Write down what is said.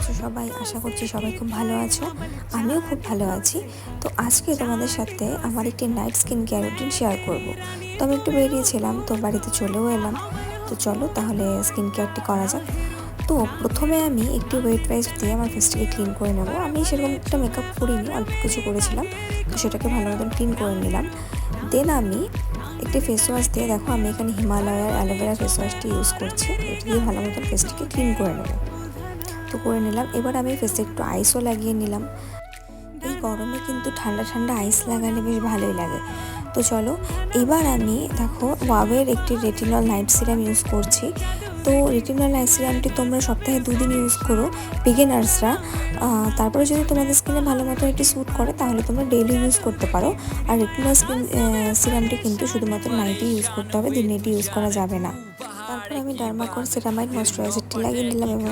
আছো সবাই? আশা করছি সবাই খুব ভালো আছো। আমিও খুব ভালো আছি। তো আজকে তোমাদের সাথে আমার একটি night skin care routine share করব। তো আমি একটু বেরিয়েছিলাম, তো বাড়িতে চলেও এলাম। তো চলো তাহলে স্কিন কেয়ারটি করা যাক। তো প্রথমে আমি একটি ওয়েট ওয়াইপস দিয়ে আমার ফেসটাকে ক্লিন করে নেব। আমি সেরকম একটা মেকআপ করিনি, অল্প কিছু করেছিলাম, তো সেটাকে ভালো মতন ক্লিন করে নিলাম। দেন আমি একটি ফেস ওয়াশ দিয়ে, দেখো আমি এখানে হিমালয়ার অ্যালোভেরা ফেস ওয়াশটি ইউজ করছি, এটা দিয়ে ভালো মতন ফেসটিকে ক্লিন করে নেব। তো করে নিলাম। এবার আমি ফেসে একটু আইসও লাগিয়ে নিলাম। এই গরমে কিন্তু ঠান্ডা ঠান্ডা আইস লাগালে বেশ ভালোই লাগে। তো চলো, এবার আমি দেখো ওয়াবের একটি রেটিনল নাইট সিরাম ইউজ করছি। তো রেটিনল নাইট সিরামটি তোমরা সপ্তাহে 2 দিন ইউজ করো বিগিনার্সরা। তারপরে যদি তোমাদের স্কিনে ভালো মতো এটি স্যুট করে তাহলে তোমরা ডেইলি ইউজ করতে পারো। আর রেটিনল স্কিন সিরামটি কিন্তু শুধুমাত্র নাইটে ইউজ করতে হবে, দিনে এটি ইউজ করা যাবে না। তারপর আমি ডার্মাকোর সেরামাইড ময়েশ্চারাইজারটি লাগিয়ে নিলাম এবং